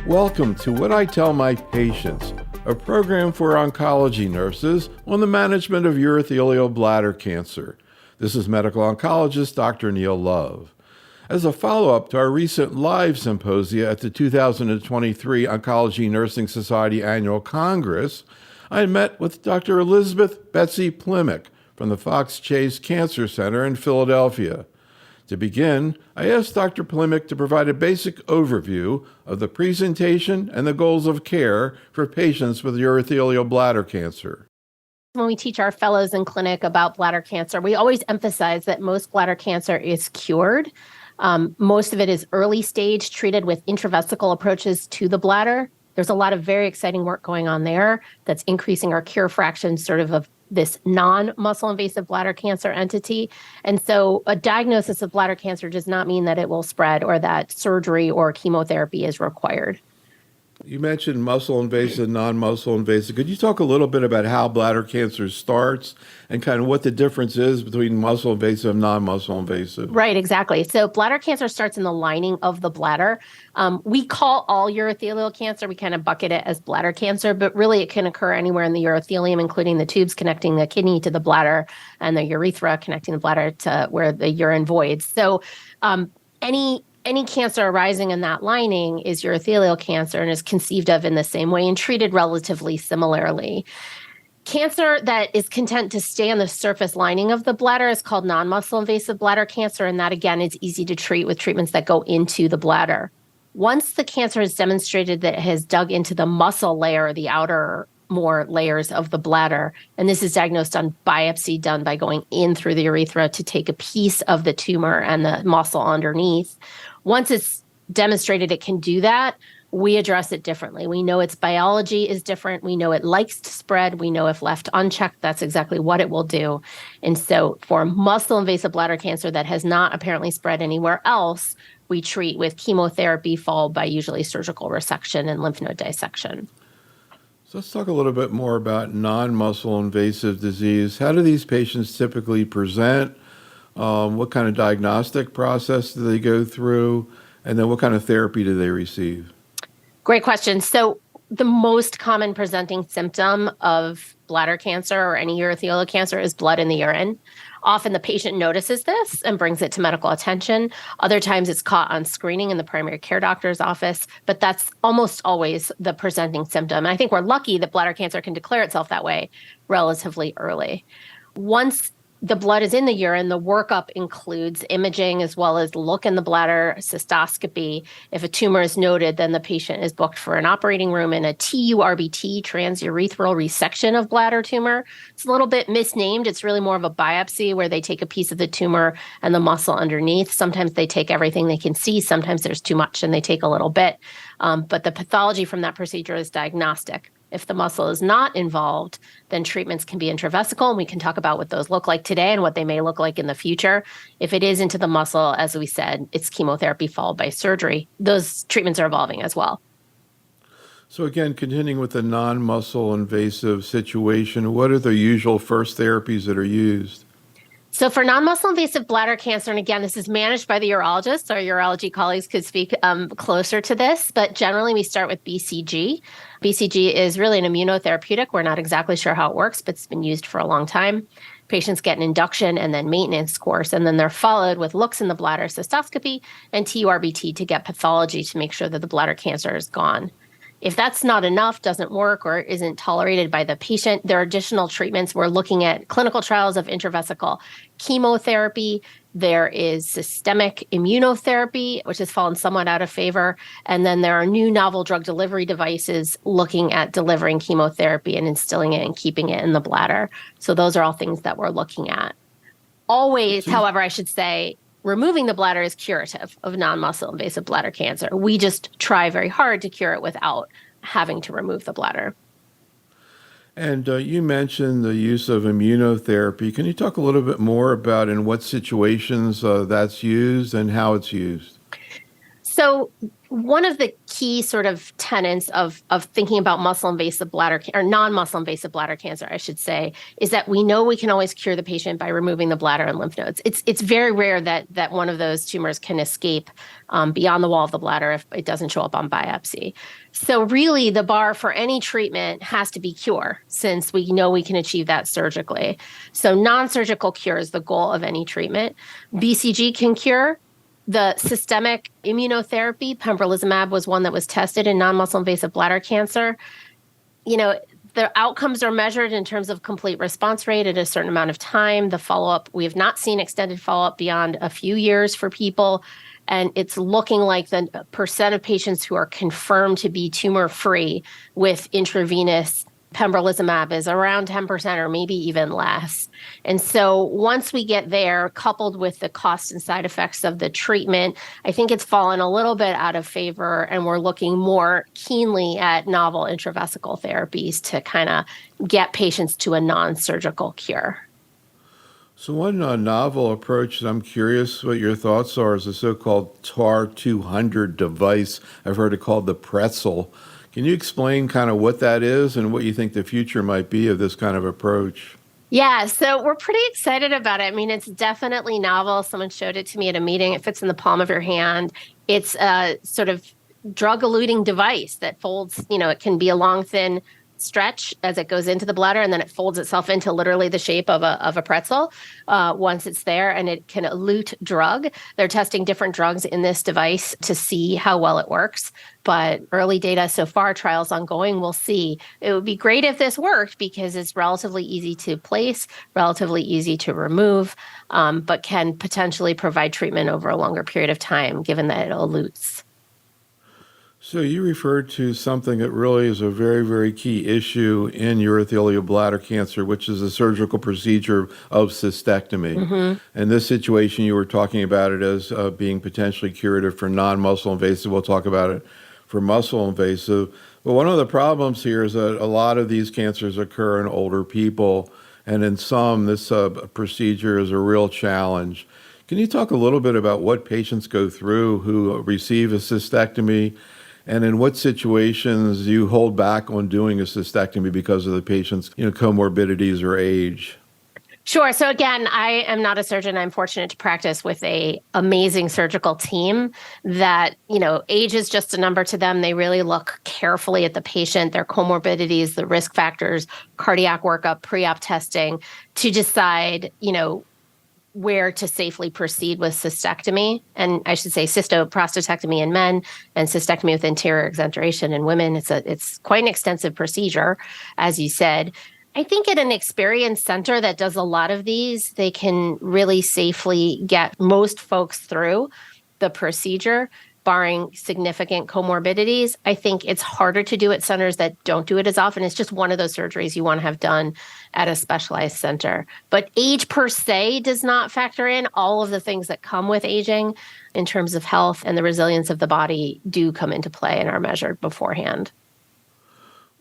Welcome to What I Tell My Patients, a program for oncology nurses on the management of urothelial bladder cancer. This is medical oncologist Dr. Neil Love. As a follow-up to our recent live symposia at the 2023 Oncology Nursing Society Annual Congress, I met with Dr. Elizabeth Betsy Plimack from the Fox Chase Cancer Center in Philadelphia. To begin, I asked Dr. Plimack to provide a basic overview of the presentation and the goals of care for patients with urothelial bladder cancer. When we teach our fellows in clinic about bladder cancer, we always emphasize that most bladder cancer is cured. Most of it is early stage, treated with intravesical approaches to the bladder. There's a lot of very exciting work going on there that's increasing our cure fraction of this non-muscle invasive bladder cancer entity. And so a diagnosis of bladder cancer does not mean that it will spread or that surgery or chemotherapy is required. You mentioned muscle invasive, non-muscle invasive. Could you talk a little bit about how bladder cancer starts and kind of what the difference is between muscle invasive and non-muscle invasive? Right, exactly. So bladder cancer starts in the lining of the bladder. We call all urothelial cancer, we kind of bucket it as bladder cancer, but really it can occur anywhere in the urothelium, including the tubes connecting the kidney to the bladder and the urethra connecting the bladder to where the urine voids. So any cancer arising in that lining is urothelial cancer and is conceived of in the same way and treated relatively similarly. Cancer that is content to stay on the surface lining of the bladder is called non-muscle invasive bladder cancer, and that, again, is easy to treat with treatments that go into the bladder. Once the cancer has demonstrated that it has dug into the muscle layer, the outer more layers of the bladder, and this is diagnosed on biopsy done by going in through the urethra to take a piece of the tumor and the muscle underneath. Once it's demonstrated it can do that, we address it differently. We know its biology is different. We know it likes to spread. We know if left unchecked, that's exactly what it will do. And so for muscle invasive bladder cancer that has not apparently spread anywhere else, we treat with chemotherapy followed by usually surgical resection and lymph node dissection. So let's talk a little bit more about non-muscle invasive disease. How do these patients typically present? What kind of diagnostic process do they go through? And then what kind of therapy do they receive? Great question. So the most common presenting symptom of bladder cancer or any urothelial cancer is blood in the urine. Often the patient notices this and brings it to medical attention. Other times it's caught on screening in the primary care doctor's office, but that's almost always the presenting symptom. And I think we're lucky that bladder cancer can declare itself that way relatively early. Once the blood is in the urine, the workup includes imaging as well as look in the bladder, cystoscopy. If a tumor is noted, then the patient is booked for an operating room in a TURBT, transurethral resection of bladder tumor. It's a little bit misnamed. It's really more of a biopsy where they take a piece of the tumor and the muscle underneath. Sometimes they take everything they can see. Sometimes there's too much and they take a little bit. But the pathology from that procedure is diagnostic. If the muscle is not involved, then treatments can be intravesical, and we can talk about what those look like today and what they may look like in the future. If it is into the muscle, as we said, it's chemotherapy followed by surgery. Those treatments are evolving as well. So again, continuing with the non-muscle invasive situation, what are the usual first therapies that are used? So for non-muscle invasive bladder cancer, and again, this is managed by the urologist. Our urology colleagues could speak closer to this, but generally we start with BCG. BCG is really an immunotherapeutic. We're not exactly sure how it works, but it's been used for a long time. Patients get an induction and then maintenance course, and then they're followed with looks in the bladder, cystoscopy, and TURBT to get pathology to make sure that the bladder cancer is gone. If that's not enough, doesn't work, or isn't tolerated by the patient, there are additional treatments. We're looking at clinical trials of intravesical chemotherapy. There is systemic immunotherapy, which has fallen somewhat out of favor. And then there are new novel drug delivery devices looking at delivering chemotherapy and instilling it and keeping it in the bladder. So those are all things that we're looking at. Always, however, I should say, removing the bladder is curative of non-muscle invasive bladder cancer. We just try very hard to cure it without having to remove the bladder. And you mentioned the use of immunotherapy. Can you talk a little bit more about in what situations that's used and how it's used? So one of the key sort of tenets of thinking about muscle invasive bladder or non-muscle invasive bladder cancer, I should say, is that we know we can always cure the patient by removing the bladder and lymph nodes. It's very rare that one of those tumors can escape beyond the wall of the bladder if it doesn't show up on biopsy. So really, the bar for any treatment has to be cure, since we know we can achieve that surgically. So non-surgical cure is the goal of any treatment. BCG can cure. The systemic immunotherapy, pembrolizumab, was one that was tested in non-muscle invasive bladder cancer. The outcomes are measured in terms of complete response rate at a certain amount of time. The follow-up, we have not seen extended follow-up beyond a few years for people. And it's looking like the percent of patients who are confirmed to be tumor-free with intravenous pembrolizumab is around 10% or maybe even less. And so once we get there, coupled with the cost and side effects of the treatment, I think it's fallen a little bit out of favor, and we're looking more keenly at novel intravesical therapies to kind of get patients to a non-surgical cure. So one novel approach that I'm curious what your thoughts are is the so-called TAR-200 device. I've heard it called the pretzel. Can you explain kind of what that is and what you think the future might be of this kind of approach? Yeah, so we're pretty excited about it. I mean, it's definitely novel. Someone showed it to me at a meeting. It fits in the palm of your hand. It's a sort of drug-eluting device that folds, it can be a long, thin stretch as it goes into the bladder, and then it folds itself into literally the shape of a pretzel once it's there, and it can elute drug. They're testing different drugs in this device to see how well it works, but early data so far, trials ongoing, we'll see. It would be great if this worked because it's relatively easy to place, relatively easy to remove, but can potentially provide treatment over a longer period of time given that it elutes. So you referred to something that really is a very, very key issue in urothelial bladder cancer, which is the surgical procedure of cystectomy. Mm-hmm. In this situation, you were talking about it as being potentially curative for non-muscle invasive. We'll talk about it for muscle invasive. But one of the problems here is that a lot of these cancers occur in older people, and in some, this procedure is a real challenge. Can you talk a little bit about what patients go through who receive a cystectomy, and in what situations you hold back on doing a cystectomy because of the patient's comorbidities or age? Sure. So again, I am not a surgeon. I'm fortunate to practice with an amazing surgical team that, age is just a number to them. They really look carefully at the patient, their comorbidities, the risk factors, cardiac workup, pre-op testing to decide, where to safely proceed with cystectomy. And I should say cystoprostatectomy in men and cystectomy with anterior exenteration in women. It's quite an extensive procedure, as you said. I think at an experienced center that does a lot of these, they can really safely get most folks through the procedure, barring significant comorbidities. I think it's harder to do at centers that don't do it as often. It's just one of those surgeries you want to have done at a specialized center. But age per se does not factor in. All of the things that come with aging in terms of health and the resilience of the body do come into play and are measured beforehand.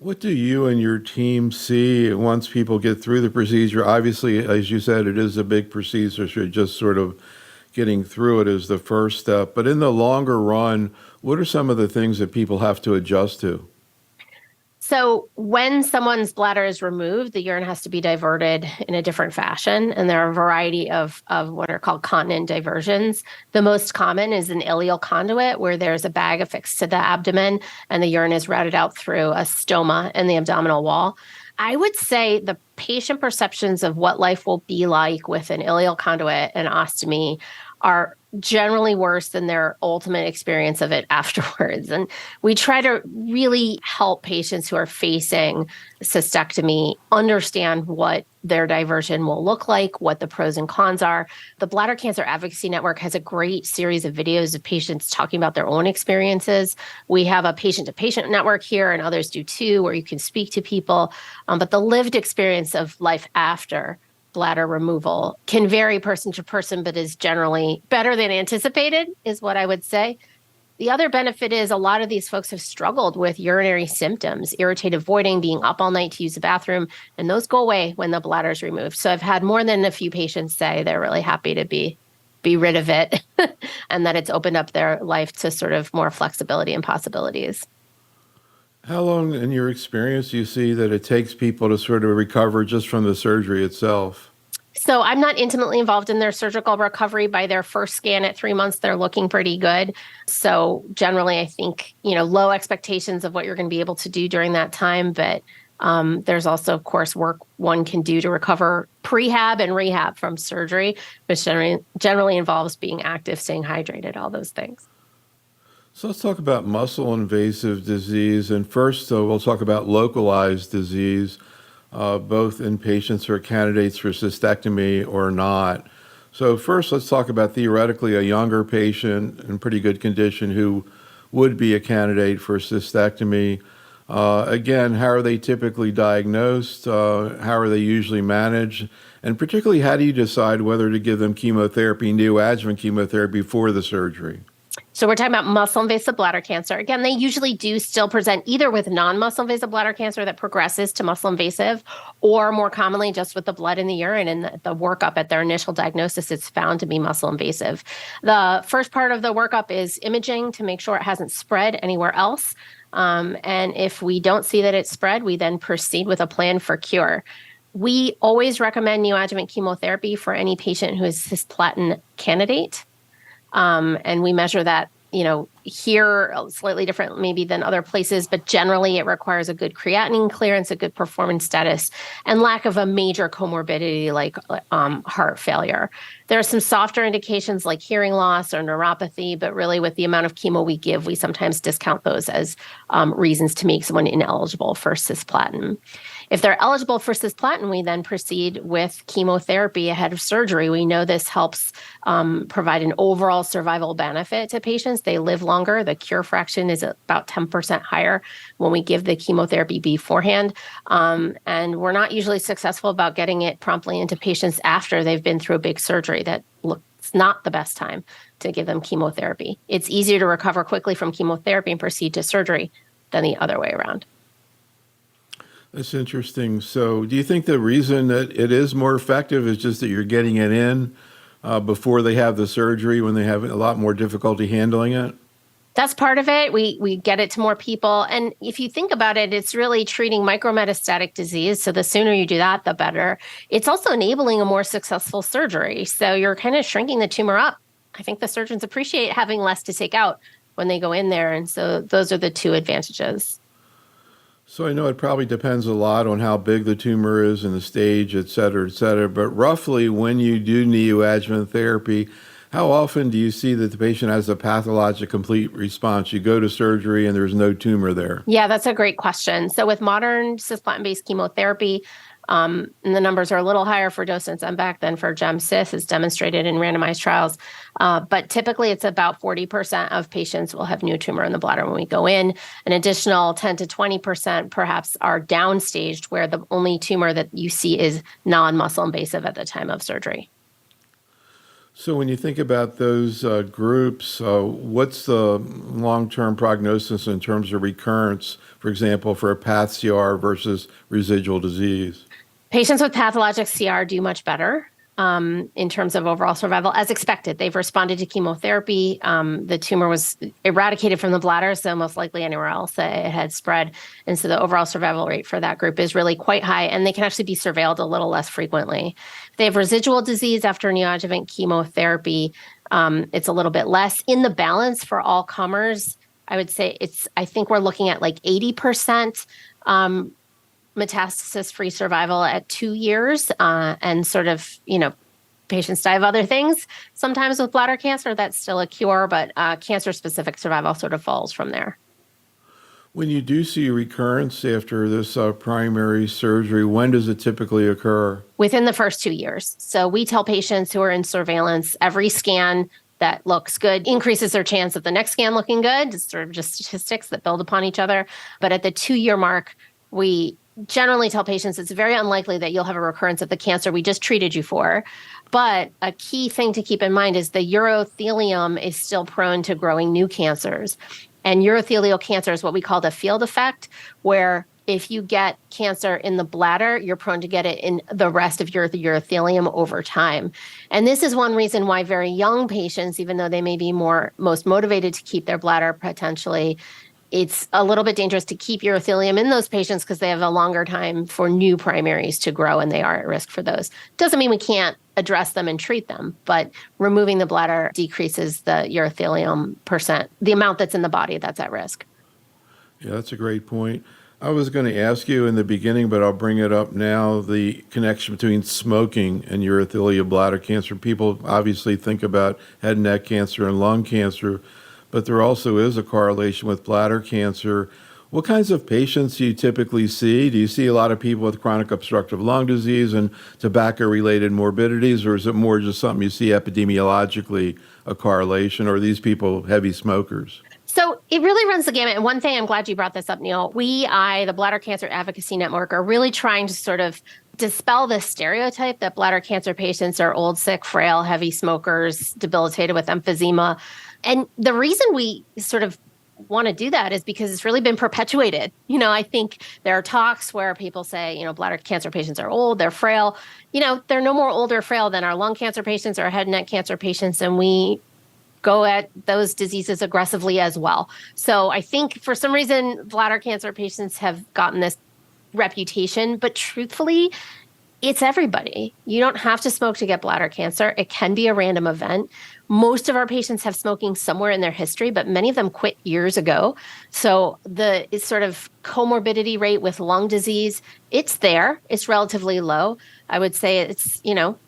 What do you and your team see once people get through the procedure? Obviously, as you said, it is a big procedure, so just sort of getting through it is the first step. But in the longer run, what are some of the things that people have to adjust to? So when someone's bladder is removed, the urine has to be diverted in a different fashion. And there are a variety of what are called continent diversions. The most common is an ileal conduit, where there's a bag affixed to the abdomen and the urine is routed out through a stoma in the abdominal wall. I would say the patient perceptions of what life will be like with an ileal conduit and ostomy are generally worse than their ultimate experience of it afterwards. And we try to really help patients who are facing cystectomy understand what their diversion will look like, what the pros and cons are. The Bladder Cancer Advocacy Network has a great series of videos of patients talking about their own experiences. We have a patient-to-patient network here, and others do too, where you can speak to people. But the lived experience of life after bladder removal can vary person to person, but is generally better than anticipated, is what I would say. The other benefit is a lot of these folks have struggled with urinary symptoms, irritative voiding, being up all night to use the bathroom, and those go away when the bladder is removed. So I've had more than a few patients say they're really happy to be be rid of it and that it's opened up their life to sort of more flexibility and possibilities. How long in your experience do you see that it takes people to sort of recover just from the surgery itself? So I'm not intimately involved in their surgical recovery. By their first scan at 3 months, they're looking pretty good. So generally, I think, low expectations of what you're going to be able to do during that time. But there's also, of course, work one can do to recover prehab and rehab from surgery, which generally involves being active, staying hydrated, all those things. So let's talk about muscle invasive disease. And first, we'll talk about localized disease, both in patients who are candidates for cystectomy or not. So first, let's talk about theoretically a younger patient in pretty good condition who would be a candidate for cystectomy. Again, how are they typically diagnosed? How are they usually managed? And particularly, how do you decide whether to give them chemotherapy, neoadjuvant chemotherapy, for the surgery? So we're talking about muscle invasive bladder cancer. Again, they usually do still present either with non-muscle invasive bladder cancer that progresses to muscle invasive, or more commonly just with the blood in the urine and the workup at their initial diagnosis, it's found to be muscle invasive. The first part of the workup is imaging to make sure it hasn't spread anywhere else. And if we don't see that it's spread, we then proceed with a plan for cure. We always recommend neoadjuvant chemotherapy for any patient who is cisplatin candidate. And we measure that, here slightly different maybe than other places, but generally it requires a good creatinine clearance, a good performance status, and lack of a major comorbidity like heart failure. There are some softer indications like hearing loss or neuropathy, but really with the amount of chemo we give, we sometimes discount those as reasons to make someone ineligible for cisplatin. If they're eligible for cisplatin, we then proceed with chemotherapy ahead of surgery. We know this helps provide an overall survival benefit to patients. They live longer. The cure fraction is about 10% higher when we give the chemotherapy beforehand. And we're not usually successful about getting it promptly into patients after they've been through a big surgery. It's not the best time to give them chemotherapy. It's easier to recover quickly from chemotherapy and proceed to surgery than the other way around. That's interesting. So do you think the reason that it is more effective is just that you're getting it in before they have the surgery, when they have a lot more difficulty handling it? That's part of it. We get it to more people. And if you think about it, it's really treating micrometastatic disease. So the sooner you do that, the better. It's also enabling a more successful surgery. So you're kind of shrinking the tumor up. I think the surgeons appreciate having less to take out when they go in there. And so those are the two advantages. So I know it probably depends a lot on how big the tumor is and the stage, et cetera, but roughly when you do neoadjuvant therapy, how often do you see that the patient has a pathologic complete response? You go to surgery and there's no tumor there. Yeah, that's a great question. So with modern cisplatin-based chemotherapy, and the numbers are a little higher for docetaxel than for Gem-Cis, as demonstrated in randomized trials. But typically, it's about 40% of patients will have new tumor in the bladder when we go in. An additional 10 to 20% perhaps are downstaged, where the only tumor that you see is non-muscle invasive at the time of surgery. So when you think about those groups, what's the long-term prognosis in terms of recurrence, for example, for a path CR versus residual disease? Patients with pathologic CR do much better in terms of overall survival, as expected. They've responded to chemotherapy. The tumor was eradicated from the bladder, so most likely anywhere else it had spread. And so the overall survival rate for that group is really quite high, and they can actually be surveilled a little less frequently. If they have residual disease after neoadjuvant chemotherapy, it's a little bit less. In the balance for all comers, I would say I think we're looking at like 80% metastasis-free survival at 2 years, and sort of, patients die of other things. Sometimes with bladder cancer, that's still a cure, but cancer-specific survival sort of falls from there. When you do see recurrence after this primary surgery, when does it typically occur? Within the first 2 years. So we tell patients who are in surveillance, every scan that looks good increases their chance of the next scan looking good. It's sort of just statistics that build upon each other. But at the 2-year mark, we generally tell patients it's very unlikely that you'll have a recurrence of the cancer we just treated you for. But a key thing to keep in mind is the urothelium is still prone to growing new cancers. And urothelial cancer is what we call the field effect, where if you get cancer in the bladder, you're prone to get it in the rest of your urothelium over time. And this is one reason why very young patients, even though they may be most motivated to keep their bladder potentially, it's a little bit dangerous to keep urothelium in those patients because they have a longer time for new primaries to grow and they are at risk for those. Doesn't mean we can't address them and treat them, but removing the bladder decreases the urothelium percent, the amount that's in the body that's at risk. Yeah, that's a great point. I was going to ask you in the beginning, but I'll bring it up now, the connection between smoking and urothelial bladder cancer. People obviously think about head and neck cancer and lung cancer, but there also is a correlation with bladder cancer. What kinds of patients do you typically see? Do you see a lot of people with chronic obstructive lung disease and tobacco-related morbidities, or is it more just something you see epidemiologically, a correlation, or are these people heavy smokers? So it really runs the gamut. And one thing, I'm glad you brought this up, Neil. The Bladder Cancer Advocacy Network, are really trying to sort of dispel the stereotype that bladder cancer patients are old, sick, frail, heavy smokers, debilitated with emphysema. And the reason we sort of want to do that is because it's really been perpetuated. I think there are talks where people say, bladder cancer patients are old, they're frail. They're no more old or frail than our lung cancer patients or head and neck cancer patients. And we go at those diseases aggressively as well. So I think for some reason, bladder cancer patients have gotten this reputation, but truthfully, it's everybody. You don't have to smoke to get bladder cancer. It can be a random event. Most of our patients have smoking somewhere in their history, but many of them quit years ago. So the sort of comorbidity rate with lung disease, it's there. It's relatively low. I would say it's,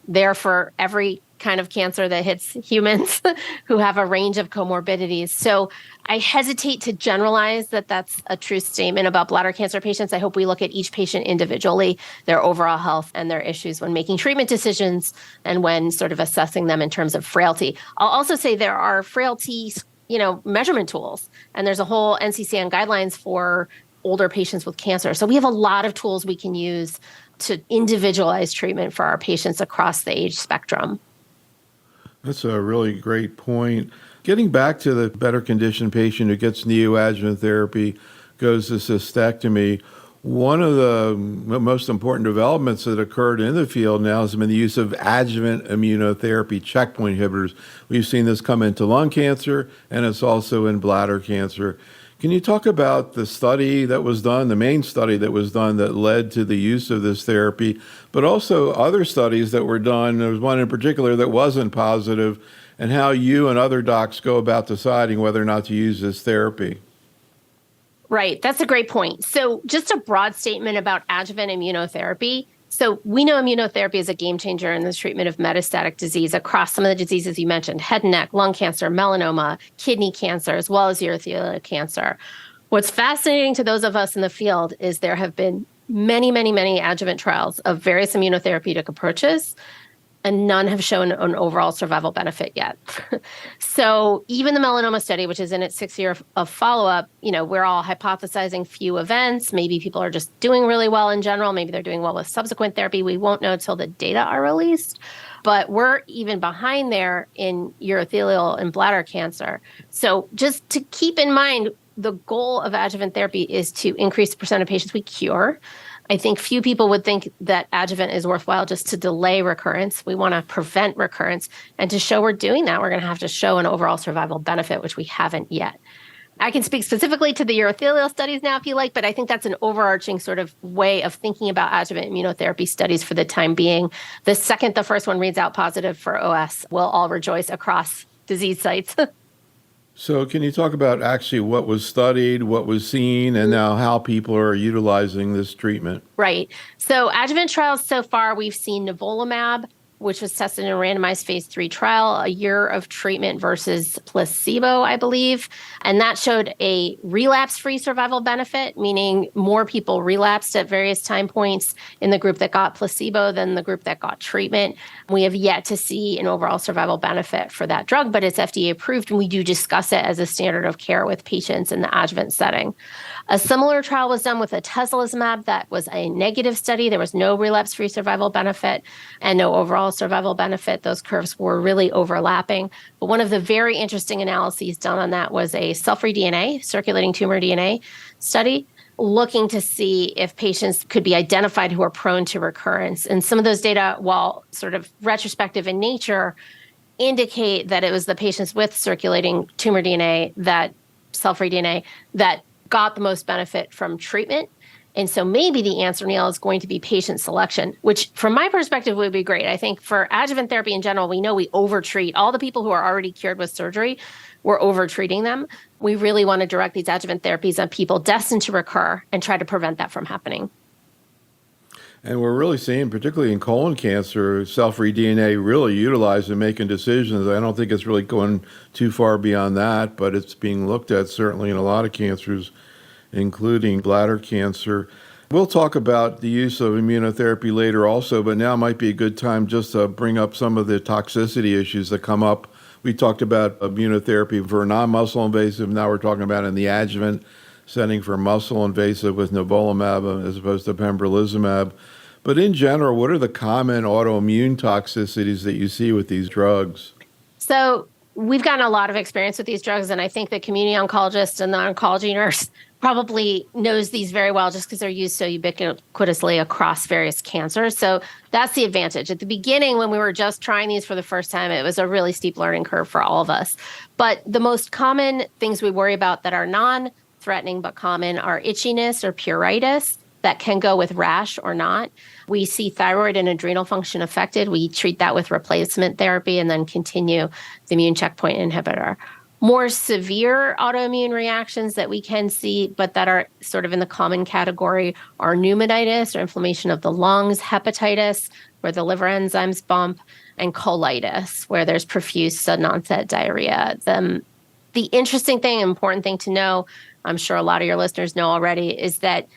there for every kind of cancer that hits humans who have a range of comorbidities. So I hesitate to generalize that that's a true statement about bladder cancer patients. I hope we look at each patient individually, their overall health and their issues when making treatment decisions and when sort of assessing them in terms of frailty. I'll also say there are frailty, measurement tools, and there's a whole NCCN guidelines for older patients with cancer. So we have a lot of tools we can use to individualize treatment for our patients across the age spectrum. That's a really great point. Getting back to the better conditioned patient who gets neoadjuvant therapy, goes to cystectomy, one of the most important developments that occurred in the field now has been the use of adjuvant immunotherapy checkpoint inhibitors. We've seen this come into lung cancer, and it's also in bladder cancer. Can you talk about the study that was done, the main study that was done that led to the use of this therapy, but also other studies that were done? There was one in particular that wasn't positive, and how you and other docs go about deciding whether or not to use this therapy. Right. That's a great point. So just a broad statement about adjuvant immunotherapy. So we know immunotherapy is a game changer in the treatment of metastatic disease across some of the diseases you mentioned: head and neck, lung cancer, melanoma, kidney cancer, as well as urothelial cancer. What's fascinating to those of us in the field is there have been many, many, many adjuvant trials of various immunotherapeutic approaches, and none have shown an overall survival benefit yet. So even the melanoma study, which is in its 6th year of follow-up, we're all hypothesizing few events. Maybe people are just doing really well in general. Maybe they're doing well with subsequent therapy. We won't know until the data are released. But we're even behind there in urothelial and bladder cancer. So just to keep in mind, the goal of adjuvant therapy is to increase the percent of patients we cure. I think few people would think that adjuvant is worthwhile just to delay recurrence. We want to prevent recurrence. And to show we're doing that, we're going to have to show an overall survival benefit, which we haven't yet. I can speak specifically to the urothelial studies now if you like, but I think that's an overarching sort of way of thinking about adjuvant immunotherapy studies for the time being. The second the first one reads out positive for OS, we'll all rejoice across disease sites. So can you talk about actually what was studied, what was seen, and now how people are utilizing this treatment? Right. So adjuvant trials so far, we've seen nivolumab, which was tested in a randomized phase 3 trial, a year of treatment versus placebo, I believe. And that showed a relapse-free survival benefit, meaning more people relapsed at various time points in the group that got placebo than the group that got treatment. We have yet to see an overall survival benefit for that drug, but it's FDA approved, and we do discuss it as a standard of care with patients in the adjuvant setting. A similar trial was done with atezolizumab. That was a negative study. There was no relapse-free survival benefit and no overall survival benefit. Those curves were really overlapping. But one of the very interesting analyses done on that was a cell-free DNA, circulating tumor DNA study. looking to see if patients could be identified who are prone to recurrence. And some of those data, while sort of retrospective in nature, indicate that it was the patients with circulating tumor DNA, that cell-free DNA, that got the most benefit from treatment. And so maybe the answer, Neil, is going to be patient selection, which from my perspective would be great. I think for adjuvant therapy in general, we know we overtreat all the people who are already cured with surgery. We're overtreating them. We really want to direct these adjuvant therapies on people destined to recur and try to prevent that from happening. And we're really seeing, particularly in colon cancer, cell-free DNA really utilized in making decisions. I don't think it's really going too far beyond that, but it's being looked at certainly in a lot of cancers, including bladder cancer. We'll talk about the use of immunotherapy later also, but now might be a good time just to bring up some of the toxicity issues that come up. We talked about immunotherapy for non-muscle invasive. Now we're talking about in the adjuvant setting for muscle invasive with nivolumab as opposed to pembrolizumab. But in general, what are the common autoimmune toxicities that you see with these drugs? So we've gotten a lot of experience with these drugs, and I think the community oncologist and the oncology nurse probably knows these very well just because they're used so ubiquitously across various cancers. So that's the advantage. At the beginning, when we were just trying these for the first time, it was a really steep learning curve for all of us. But the most common things we worry about that are non-threatening but common are itchiness or pruritus that can go with rash or not. We see thyroid and adrenal function affected. We treat that with replacement therapy and then continue the immune checkpoint inhibitor. More severe autoimmune reactions that we can see, but that are sort of in the common category, are pneumonitis or inflammation of the lungs, hepatitis, where the liver enzymes bump, and colitis, where there's profuse sudden onset diarrhea. The interesting thing, important thing to know, I'm sure a lot of your listeners know already, is that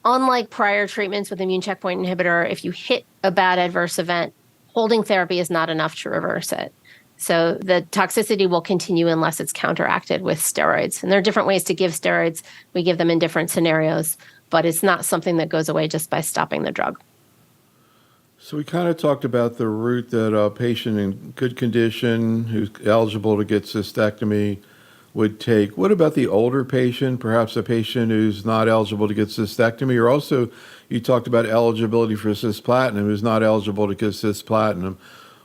unlike prior treatments with immune checkpoint inhibitor, if you hit a bad adverse event, holding therapy is not enough to reverse it. So the toxicity will continue unless it's counteracted with steroids. And there are different ways to give steroids. We give them in different scenarios, but it's not something that goes away just by stopping the drug. So we kind of talked about the route that a patient in good condition who's eligible to get cystectomy would take. What about the older patient, perhaps a patient who's not eligible to get cystectomy? Or also, you talked about eligibility for cisplatin, who's not eligible to get cisplatin.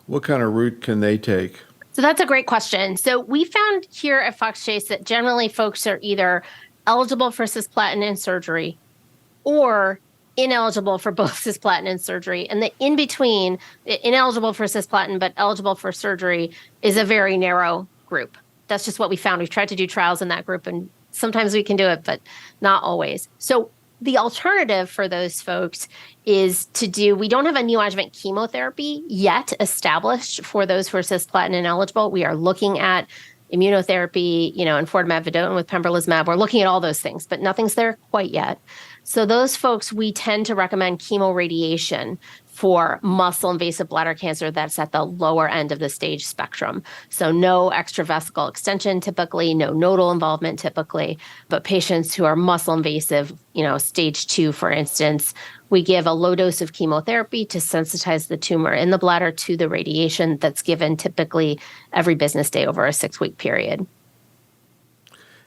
What kind of route can they take? So that's a great question. So we found here at Fox Chase that generally folks are either eligible for cisplatin and surgery or ineligible for both cisplatin and surgery. And the in between, ineligible for cisplatin but eligible for surgery, is a very narrow group. That's just what we found. We've tried to do trials in that group, and sometimes we can do it, but not always. So the alternative for those folks is we don't have a neoadjuvant chemotherapy yet established for those who are cisplatin ineligible. We are looking at immunotherapy, enfortumab vedotin with pembrolizumab. We're looking at all those things, but nothing's there quite yet. So those folks, we tend to recommend chemoradiation for muscle invasive bladder cancer that's at the lower end of the stage spectrum. So no extravesical extension typically, no nodal involvement typically, but patients who are muscle invasive, stage 2, for instance, we give a low dose of chemotherapy to sensitize the tumor in the bladder to the radiation that's given typically every business day over a 6-week period.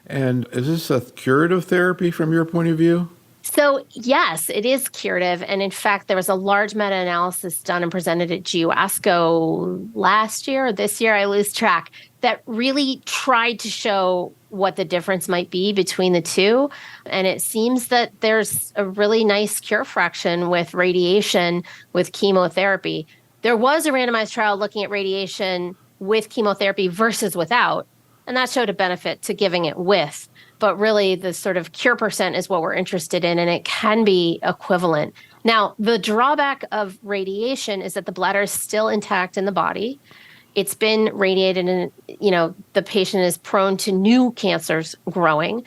And is this a curative therapy from your point of view? So yes, it is curative. And in fact, there was a large meta-analysis done and presented at ASCO last year or this year, I lose track, that really tried to show what the difference might be between the two. And it seems that there's a really nice cure fraction with radiation with chemotherapy. There was a randomized trial looking at radiation with chemotherapy versus without, and that showed a benefit to giving it with. But really, the sort of cure percent is what we're interested in, and it can be equivalent. Now, the drawback of radiation is that the bladder is still intact in the body. It's been radiated, and the patient is prone to new cancers growing.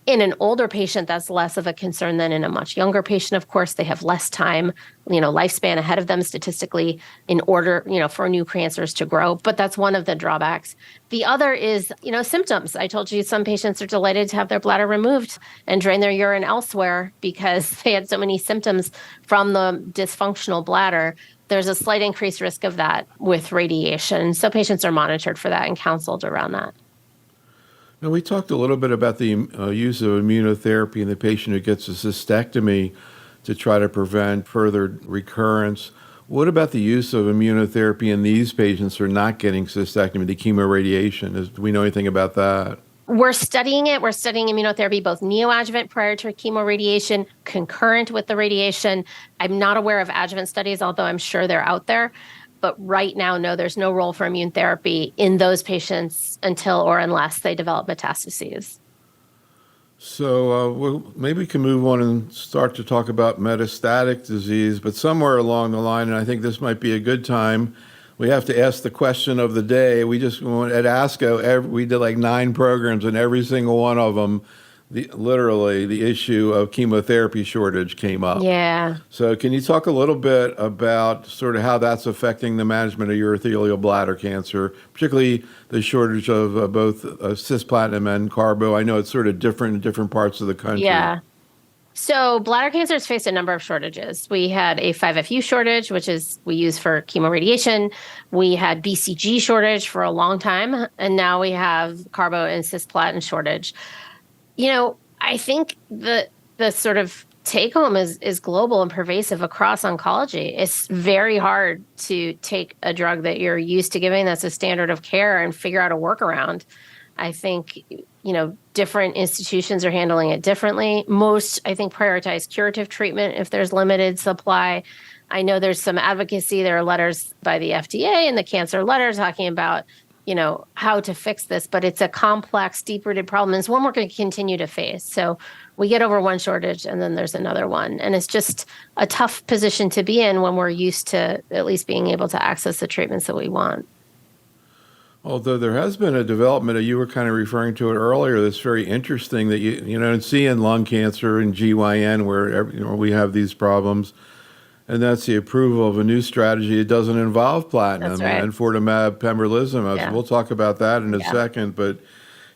In an older patient, that's less of a concern than in a much younger patient. Of course, they have less time, lifespan ahead of them statistically in order, for new cancers to grow. But that's one of the drawbacks. The other is, symptoms. I told you some patients are delighted to have their bladder removed and drain their urine elsewhere because they had so many symptoms from the dysfunctional bladder. There's a slight increased risk of that with radiation. So patients are monitored for that and counseled around that. Now, we talked a little bit about the use of immunotherapy in the patient who gets a cystectomy to try to prevent further recurrence. What about the use of immunotherapy in these patients who are not getting cystectomy, the chemoradiation? Do we know anything about that? We're studying it. We're studying immunotherapy, both neoadjuvant prior to chemoradiation, concurrent with the radiation. I'm not aware of adjuvant studies, although I'm sure they're out there. But right now, no, there's no role for immune therapy in those patients until or unless they develop metastases. So maybe we can move on and start to talk about metastatic disease, but somewhere along the line, and I think this might be a good time, we have to ask the question of the day. We just went at ASCO, we did like 9 programs, and every single one of them, literally, the issue of chemotherapy shortage came up. Yeah. So can you talk a little bit about sort of how that's affecting the management of urothelial bladder cancer, particularly the shortage of both cisplatin and carbo? I know it's sort of different in different parts of the country. Yeah. So bladder cancer has faced a number of shortages. We had a 5FU shortage, which is we use for chemoradiation. We had BCG shortage for a long time, and now we have carbo and cisplatin shortage. I think the sort of take home is global and pervasive across oncology. It's very hard to take a drug that you're used to giving that's a standard of care and figure out a workaround. I think, different institutions are handling it differently. Most, I think, prioritize curative treatment if there's limited supply. I know there's some advocacy. There are letters by the FDA and the cancer letter talking about, how to fix this, but it's a complex, deep-rooted problem. And it's one we're going to continue to face. So we get over one shortage and then there's another one. And it's just a tough position to be in when we're used to at least being able to access the treatments that we want. Although there has been a development, you were kind of referring to it earlier, that's very interesting that you see in lung cancer and GYN where we have these problems, and that's the approval of a new strategy. It doesn't involve platinum. That's right. And enfortumab pembrolizumab. Yeah. We'll talk about that in a second, but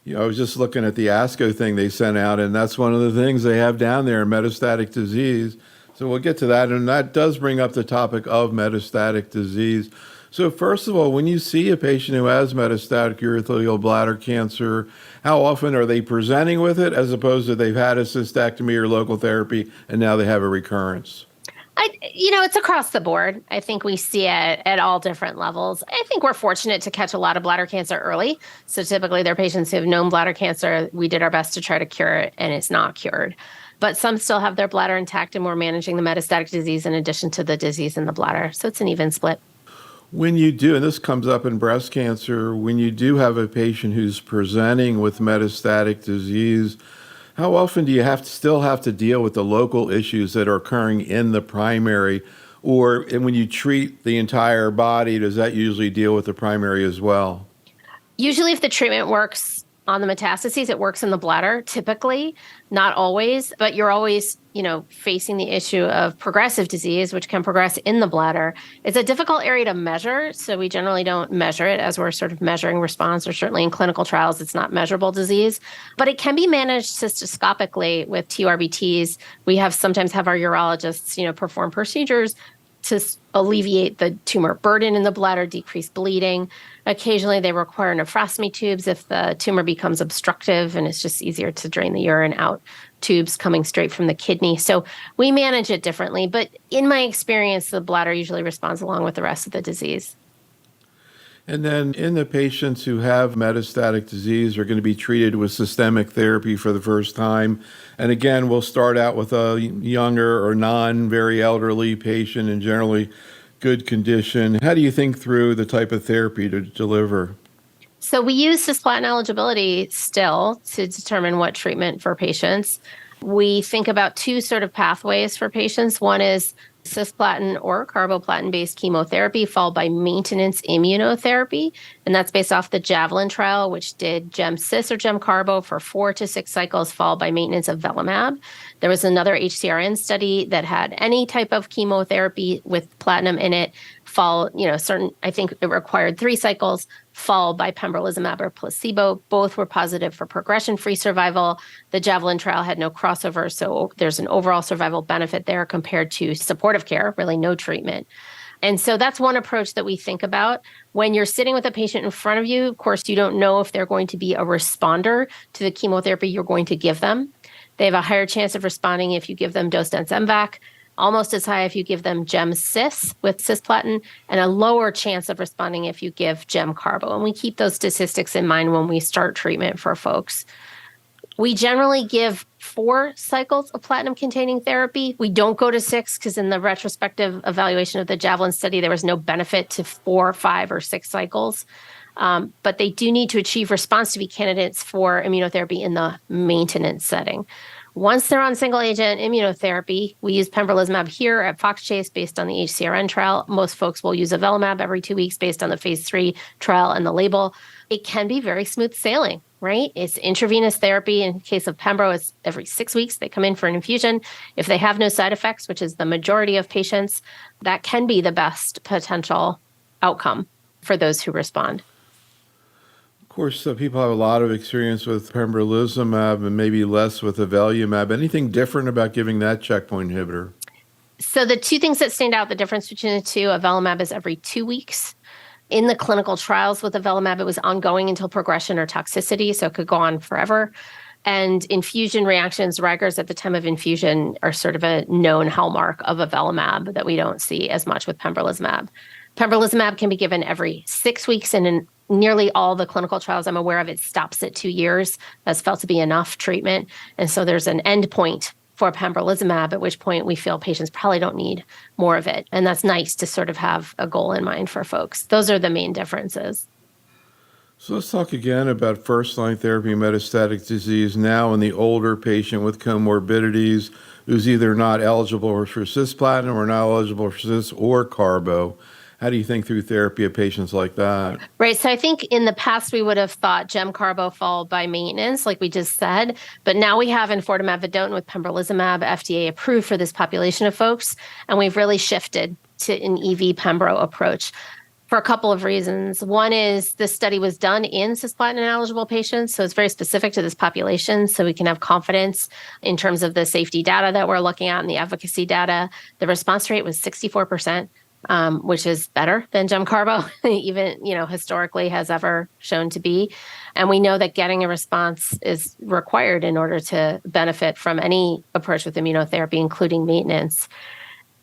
I was just looking at the ASCO thing they sent out, and that's one of the things they have down there, metastatic disease. So we'll get to that, and that does bring up the topic of metastatic disease. So first of all, when you see a patient who has metastatic urothelial bladder cancer, how often are they presenting with it as opposed to they've had a cystectomy or local therapy and now they have a recurrence? It's across the board. I think we see it at all different levels. I think we're fortunate to catch a lot of bladder cancer early. So typically they're patients who have known bladder cancer. We did our best to try to cure it, and it's not cured. But some still have their bladder intact, and we're managing the metastatic disease in addition to the disease in the bladder. So it's an even split. When you do, and this comes up in breast cancer, when you do have a patient who's presenting with metastatic disease, how often do you still have to deal with the local issues that are occurring in the primary? And when you treat the entire body, does that usually deal with the primary as well? Usually if the treatment works on the metastases, it works in the bladder, typically, not always, but you're always, facing the issue of progressive disease, which can progress in the bladder. It's a difficult area to measure, so we generally don't measure it as we're sort of measuring response, or certainly in clinical trials, it's not measurable disease, but it can be managed cystoscopically with TURBTs. We sometimes have our urologists, perform procedures to alleviate the tumor burden in the bladder, decrease bleeding. Occasionally, they require nephrostomy tubes if the tumor becomes obstructive and it's just easier to drain the urine out, tubes coming straight from the kidney. So we manage it differently. But in my experience, the bladder usually responds along with the rest of the disease. And then in the patients who have metastatic disease are going to be treated with systemic therapy for the first time. And again, we'll start out with a younger or non-very elderly patient in generally good condition. How do you think through the type of therapy to deliver? So we use cisplatin eligibility still to determine what treatment for patients. We think about 2 sort of pathways for patients. One is cisplatin or carboplatin-based chemotherapy, followed by maintenance immunotherapy. And that's based off the Javelin trial, which did gem-cis or gem-carbo for 4 to 6 cycles, followed by maintenance of velamab. There was another HCRN study that had any type of chemotherapy with platinum in it, I think it required 3 cycles, followed by pembrolizumab or placebo. Both were positive for progression-free survival. The Javelin trial had no crossover, so there's an overall survival benefit there compared to supportive care, really no treatment. And so that's one approach that we think about. When you're sitting with a patient in front of you, of course, you don't know if they're going to be a responder to the chemotherapy you're going to give them. They have a higher chance of responding if you give them dose-dense MVAC, almost as high if you give them gem-cis with cisplatin, and a lower chance of responding if you give gem-carbo. And we keep those statistics in mind when we start treatment for folks. We generally give 4 cycles of platinum-containing therapy. We don't go to 6 because in the retrospective evaluation of the Javelin study, there was no benefit to 4, 5, or 6 cycles. But they do need to achieve response to be candidates for immunotherapy in the maintenance setting. Once they're on single-agent immunotherapy, we use pembrolizumab here at Fox Chase based on the HCRN trial. Most folks will use avelumab every 2 weeks based on the phase 3 trial and the label. It can be very smooth sailing, right? It's intravenous therapy. In case of pembro, it's every 6 weeks. They come in for an infusion. If they have no side effects, which is the majority of patients, that can be the best potential outcome for those who respond. Of course, people have a lot of experience with pembrolizumab and maybe less with avelumab. Anything different about giving that checkpoint inhibitor? So the 2 things that stand out, the difference between the 2, avelumab is every 2 weeks. In the clinical trials with avelumab, it was ongoing until progression or toxicity, so it could go on forever. And infusion reactions, Rigers at the time of infusion, are sort of a known hallmark of avelumab that we don't see as much with pembrolizumab. Pembrolizumab can be given every 6 weeks, and in nearly all the clinical trials I'm aware of, it stops at 2 years. That's felt to be enough treatment. And so there's an end point for pembrolizumab, at which point we feel patients probably don't need more of it. And that's nice to sort of have a goal in mind for folks. Those are the main differences. So let's talk again about first-line therapy metastatic disease now in the older patient with comorbidities who's either not eligible for cisplatin or not eligible for cis or carbo. How do you think through therapy of patients like that? Right. So I think in the past, we would have thought gem-carbo followed by maintenance, like we just said. But now we have enfortumab vedotin with pembrolizumab, FDA approved for this population of folks. And we've really shifted to an EV pembro approach for a couple of reasons. One is this study was done in cisplatin-eligible patients, so it's very specific to this population, so we can have confidence in terms of the safety data that we're looking at and the efficacy data. The response rate was 64%. Which is better than gem-carbo, even, historically has ever shown to be. And we know that getting a response is required in order to benefit from any approach with immunotherapy, including maintenance.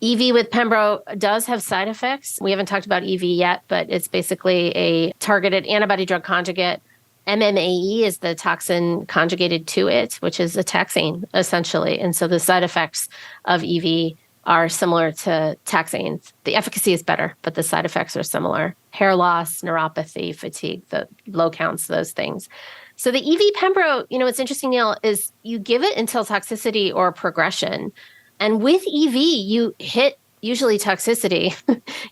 EV with pembro does have side effects. We haven't talked about EV yet, but it's basically a targeted antibody drug conjugate. MMAE is the toxin conjugated to it, which is a taxane, essentially. And so the side effects of EV are similar to taxanes. The efficacy is better, but the side effects are similar. Hair loss, neuropathy, fatigue, the low counts, those things. So the EV pembro, what's interesting, Neil, is you give it until toxicity or progression. And with EV, you hit usually toxicity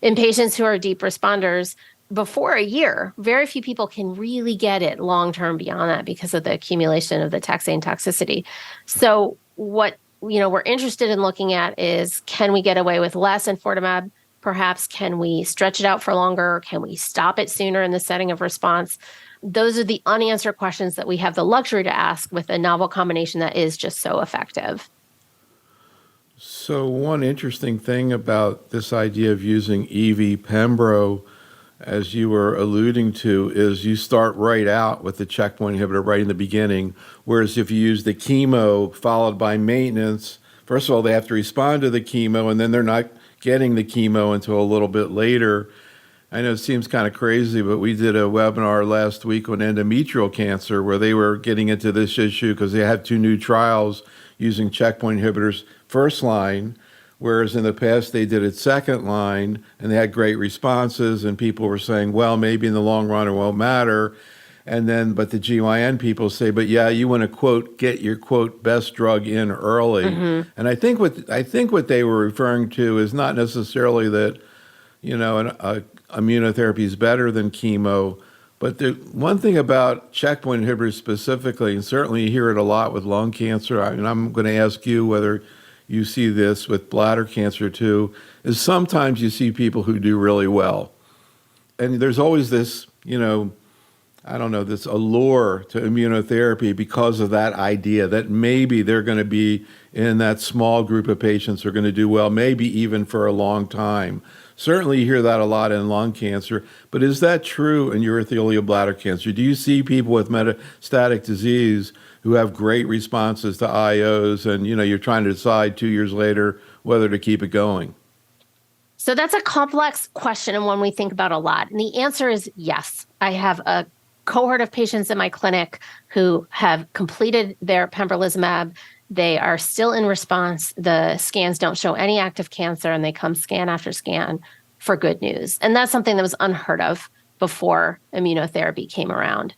in patients who are deep responders before a year. Very few people can really get it long-term beyond that because of the accumulation of the taxane toxicity. So what we're interested in looking at is, can we get away with less enfortumab? Perhaps can we stretch it out for longer? Can we stop it sooner in the setting of response? Those are the unanswered questions that we have the luxury to ask with a novel combination that is just so effective. So one interesting thing about this idea of using EV pembro, as you were alluding to, is you start right out with the checkpoint inhibitor right in the beginning, whereas if you use the chemo followed by maintenance, first of all, they have to respond to the chemo, and then they're not getting the chemo until a little bit later. I know it seems kind of crazy, but we did a webinar last week on endometrial cancer where they were getting into this issue because they had 2 new trials using checkpoint inhibitors first line, whereas in the past they did it second line and they had great responses, and people were saying, well, maybe in the long run it won't matter. And then, but the GYN people say, but yeah, you want to, quote, get your, quote, best drug in early. Mm-hmm. And I think what they were referring to is not necessarily that, immunotherapy is better than chemo, but the one thing about checkpoint inhibitors specifically, and certainly you hear it a lot with lung cancer, and I'm going to ask you whether you see this with bladder cancer too, is sometimes you see people who do really well. And there's always this, this allure to immunotherapy because of that idea that maybe they're going to be in that small group of patients who are going to do well, maybe even for a long time. Certainly you hear that a lot in lung cancer, but is that true in urothelial bladder cancer? Do you see people with metastatic disease who have great responses to IOs and, you're trying to decide 2 years later whether to keep it going? So that's a complex question and one we think about a lot. And the answer is yes. I have a cohort of patients in my clinic who have completed their pembrolizumab. They are still in response. The scans don't show any active cancer, and they come scan after scan for good news. And that's something that was unheard of before immunotherapy came around.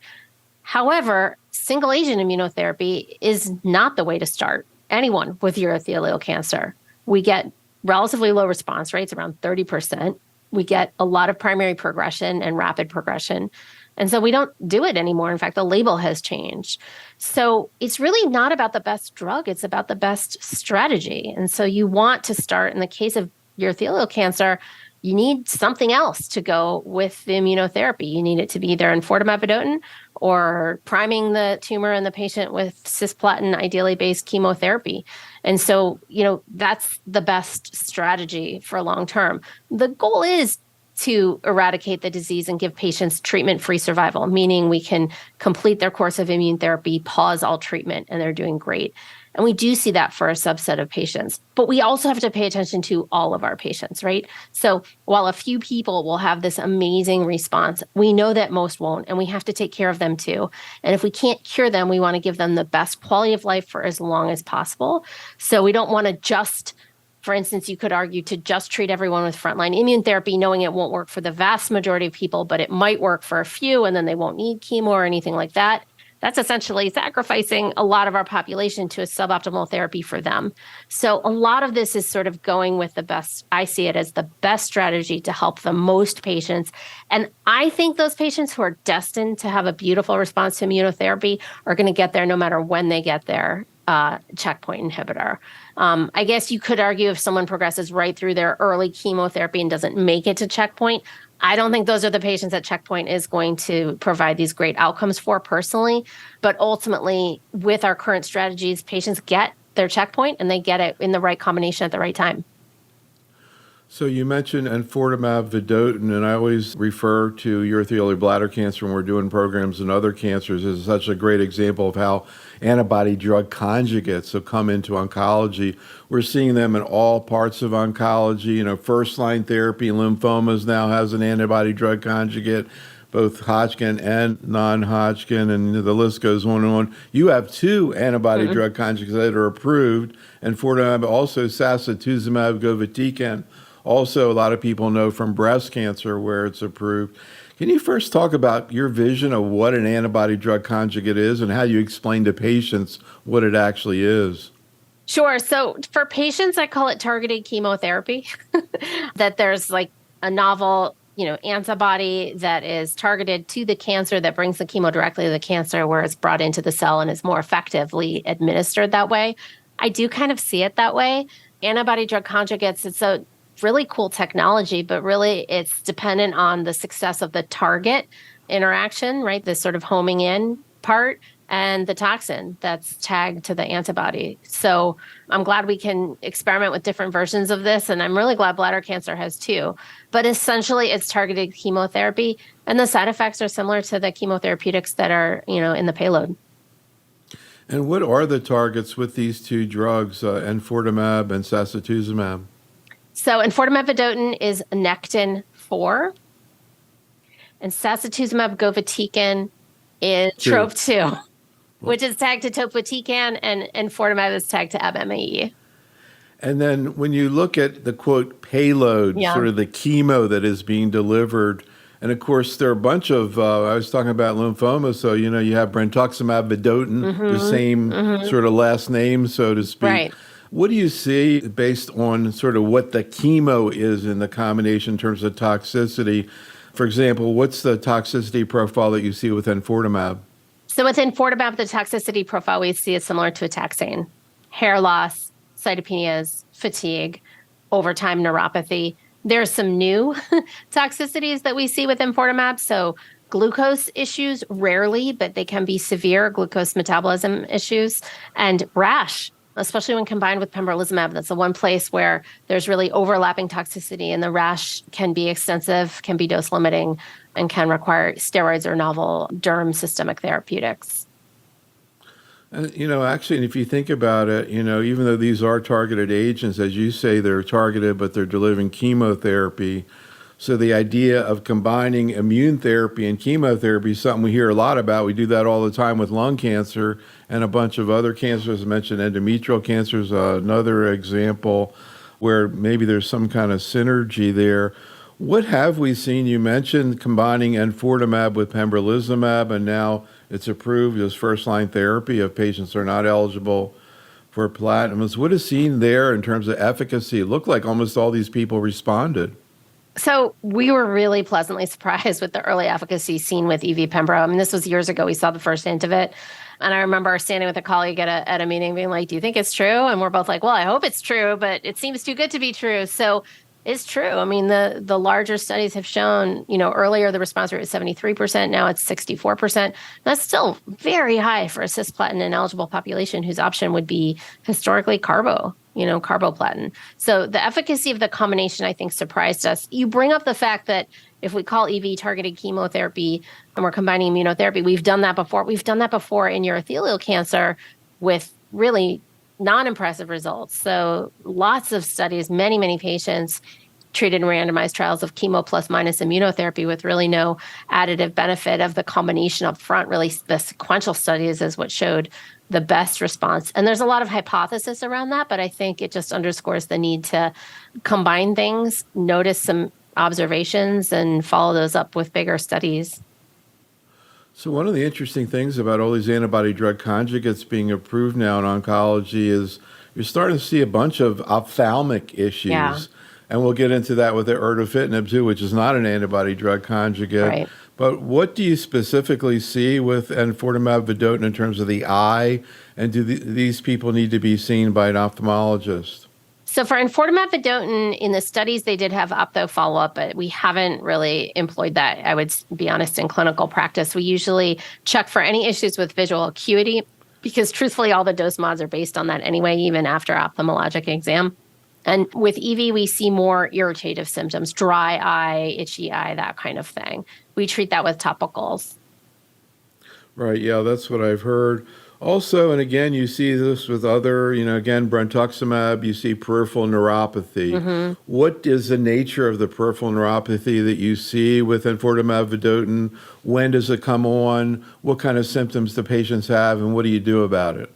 However, single agent immunotherapy is not the way to start anyone with urothelial cancer. We get relatively low response rates, around 30%. We get a lot of primary progression and rapid progression. And so we don't do it anymore. In fact, the label has changed. So it's really not about the best drug. It's about the best strategy. And so you want to start, in the case of urothelial cancer, you need something else to go with the immunotherapy. You need it to be either enfortumab vedotin or priming the tumor in the patient with cisplatin, ideally based chemotherapy. And so, that's the best strategy for long term. The goal is to eradicate the disease and give patients treatment-free survival, meaning we can complete their course of immune therapy, pause all treatment, and they're doing great. And we do see that for a subset of patients. But we also have to pay attention to all of our patients, right? So while a few people will have this amazing response, we know that most won't, and we have to take care of them too. And if we can't cure them, we want to give them the best quality of life for as long as possible. So we don't want to just, for instance, you could argue to just treat everyone with frontline immune therapy, knowing it won't work for the vast majority of people, but it might work for a few, and then they won't need chemo or anything like that. That's essentially sacrificing a lot of our population to a suboptimal therapy for them. So a lot of this is sort of going with the best. I see it as the best strategy to help the most patients. And I think those patients who are destined to have a beautiful response to immunotherapy are going to get there no matter when they get their checkpoint inhibitor. I guess you could argue if someone progresses right through their early chemotherapy and doesn't make it to checkpoint, I don't think those are the patients that checkpoint is going to provide these great outcomes for personally. But ultimately, with our current strategies, patients get their checkpoint and they get it in the right combination at the right time. So you mentioned enfortumab vedotin, and I always refer to urothelial bladder cancer when we're doing programs in other cancers as such a great example of how antibody drug conjugates have come into oncology. We're seeing them in all parts of oncology. First-line therapy, lymphomas now has an antibody drug conjugate, both Hodgkin and non-Hodgkin, and the list goes on and on. You have two antibody drug conjugates that are approved, enfortumab, also sacituzumab govitecan. Also, a lot of people know from breast cancer where it's approved. Can you first talk about your vision of what an antibody drug conjugate is and how you explain to patients what it actually is? Sure. So for patients, I call it targeted chemotherapy, that there's like a novel, antibody that is targeted to the cancer that brings the chemo directly to the cancer where it's brought into the cell and is more effectively administered that way. I do kind of see it that way. Antibody drug conjugates, it's a really cool technology, but really it's dependent on the success of the target interaction, right? This sort of homing in part and the toxin that's tagged to the antibody. So I'm glad we can experiment with different versions of this. And I'm really glad bladder cancer has too. But essentially it's targeted chemotherapy and the side effects are similar to the chemotherapeutics that are, in the payload. And what are the targets with these two drugs, enfortumab and sacituzumab? So enfortumab vedotin is Nectin-4, and sacituzumab govitecan is TROP2, which is tagged to topotecan, and enfortumab is tagged to ABMAE. And then when you look at the, quote, payload, sort of the chemo that is being delivered, and of course, there are a bunch of, I was talking about lymphoma, so, you have brentuximab vedotin, the same sort of last name, so to speak. Right. What do you see based on sort of what the chemo is in the combination in terms of toxicity? For example, what's the toxicity profile that you see with enfortumab? So with enfortumab, the toxicity profile we see is similar to a taxane. Hair loss, cytopenias, fatigue, overtime neuropathy. There's some new toxicities that we see with enfortumab. So glucose issues, rarely, but they can be severe glucose metabolism issues, and rash. especially when combined with pembrolizumab. That's the one place where there's really overlapping toxicity, and the rash can be extensive, can be dose limiting, and can require steroids or novel derm systemic therapeutics. And, actually, if you think about it, even though these are targeted agents, as you say, they're targeted, but they're delivering chemotherapy. So the idea of combining immune therapy and chemotherapy is something we hear a lot about. We do that all the time with lung cancer and a bunch of other cancers. I mentioned endometrial cancer is another example where maybe there's some kind of synergy there. What have we seen? You mentioned combining enfortumab with pembrolizumab, and now it's approved as first-line therapy if patients are not eligible for platinums. What is seen there in terms of efficacy? It looked like almost all these people responded. So we were really pleasantly surprised with the early efficacy seen with EV Pembro. I mean, this was years ago. We saw the first hint of it. And I remember standing with a colleague at a meeting being like, do you think it's true? And we're both like, well, I hope it's true, but it seems too good to be true. So it's true. I mean, the larger studies have shown, earlier the response rate was 73%. Now it's 64%. That's still very high for a cisplatin ineligible population whose option would be historically carboplatin. So the efficacy of the combination, I think, surprised us. You bring up the fact that if we call EV targeted chemotherapy and we're combining immunotherapy, we've done that before. We've done that before in urothelial cancer with really non-impressive results. So lots of studies, many, many patients treated in randomized trials of chemo plus minus immunotherapy with really no additive benefit of the combination up front. Really, the sequential studies is what showed the best response. And there's a lot of hypothesis around that, but I think it just underscores the need to combine things, notice some observations, and follow those up with bigger studies. So one of the interesting things about all these antibody drug conjugates being approved now in oncology is you're starting to see a bunch of ophthalmic issues. Yeah. And we'll get into that with the erdafitinib too, which is not an antibody drug conjugate. Right. But what do you specifically see with enfortumab vedotin in terms of the eye? And do these people need to be seen by an ophthalmologist? So for enfortumab vedotin, in the studies, they did have ophtho follow-up, but we haven't really employed that, I would be honest, in clinical practice. We usually check for any issues with visual acuity because truthfully, all the dose mods are based on that anyway, even after ophthalmologic exam. And with EV, we see more irritative symptoms, dry eye, itchy eye, that kind of thing. We treat that with topicals. Right, yeah, that's what I've heard. Also, and again, you see this with other, again, brentuximab, you see peripheral neuropathy. Mm-hmm. What is the nature of the peripheral neuropathy that you see with enfortumab vedotin? When does it come on? What kind of symptoms do patients have, and what do you do about it?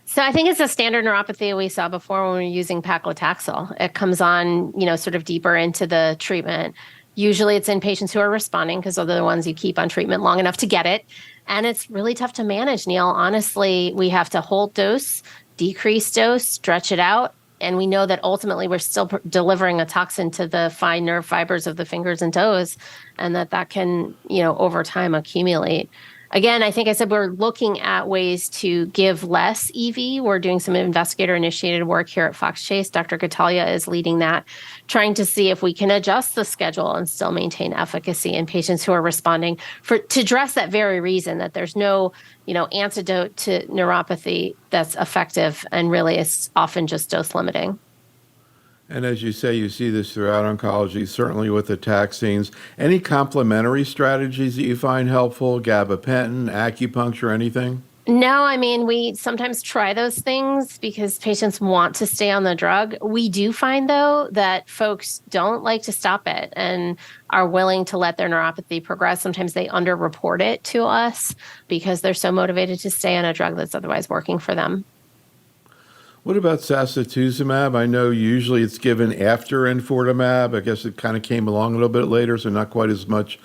So I think it's a standard neuropathy we saw before when we were using paclitaxel. It comes on, sort of deeper into the treatment. Usually it's in patients who are responding because they're the ones you keep on treatment long enough to get it. And it's really tough to manage, Neil. Honestly, we have to hold dose, decrease dose, stretch it out. And we know that ultimately we're still delivering a toxin to the fine nerve fibers of the fingers and toes, and that can, over time accumulate. Again, I think I said we're looking at ways to give less EV. We're doing some investigator-initiated work here at Fox Chase. Dr. Catalia is leading that, trying to see if we can adjust the schedule and still maintain efficacy in patients who are responding to address that very reason that there's no, antidote to neuropathy that's effective, and really it's often just dose limiting. And as you say, you see this throughout oncology, certainly with the taxanes. Any complementary strategies that you find helpful? Gabapentin, acupuncture, anything? No, I mean, we sometimes try those things because patients want to stay on the drug. We do find, though, that folks don't like to stop it and are willing to let their neuropathy progress. Sometimes they underreport it to us because they're so motivated to stay on a drug that's otherwise working for them. What about sacituzumab? I know usually it's given after enfortumab. I guess it kind of came along a little bit later, so not quite as much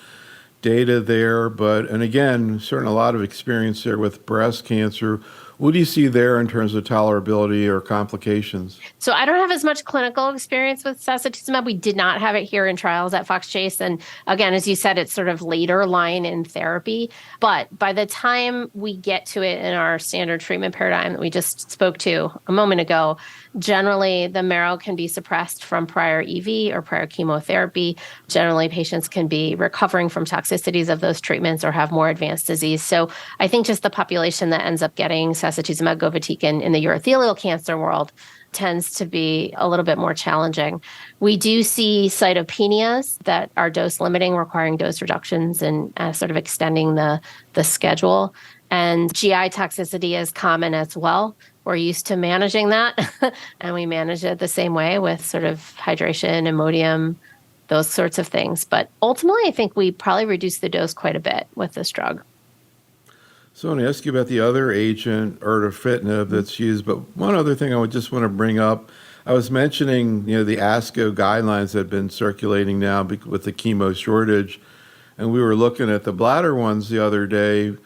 data there. And again, certainly a lot of experience there with breast cancer. What do you see there in terms of tolerability or complications? So I don't have as much clinical experience with sacituzumab. We did not have it here in trials at Fox Chase. And again, as you said, it's sort of later line in therapy. But by the time we get to it in our standard treatment paradigm that we just spoke to a moment ago, generally the marrow can be suppressed from prior EV or prior chemotherapy. Generally, patients can be recovering from toxicities of those treatments or have more advanced disease. So I think just the population that ends up getting sacituzumab sacituzumab govitecan in the urothelial cancer world tends to be a little bit more challenging. We do see cytopenias that are dose limiting, requiring dose reductions and sort of extending the schedule. And GI toxicity is common as well. We're used to managing that, and we manage it the same way with sort of hydration, Imodium, those sorts of things. But ultimately, I think we probably reduce the dose quite a bit with this drug. So I want to ask you about the other agent, erdafitinib, that's used. But one other thing I would just want to bring up, I was mentioning, the ASCO guidelines that have been circulating now with the chemo shortage. And we were looking at the bladder ones the other day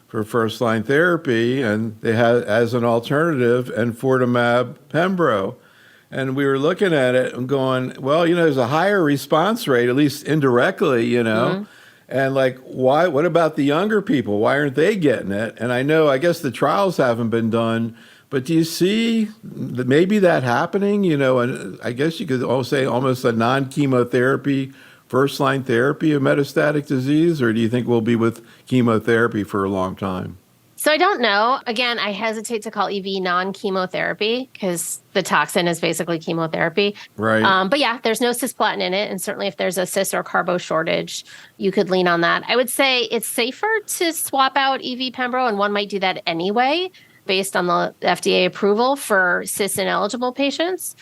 for first-line therapy, and they had as an alternative enfortumab pembro. And we were looking at it and going, well, there's a higher response rate, at least indirectly, Mm-hmm. And why? What about the younger people? Why aren't they getting it? And I guess the trials haven't been done, but do you see maybe that happening? And I guess you could also say almost a non-chemotherapy first-line therapy of metastatic disease, or do you think we'll be with chemotherapy for a long time? So I don't know. Again, I hesitate to call EV non-chemotherapy because the toxin is basically chemotherapy. Right. But yeah, there's no cisplatin in it. And certainly if there's a cis or carbo shortage, you could lean on that. I would say it's safer to swap out EV pembro, and one might do that anyway, based on the FDA approval for cis-ineligible patients.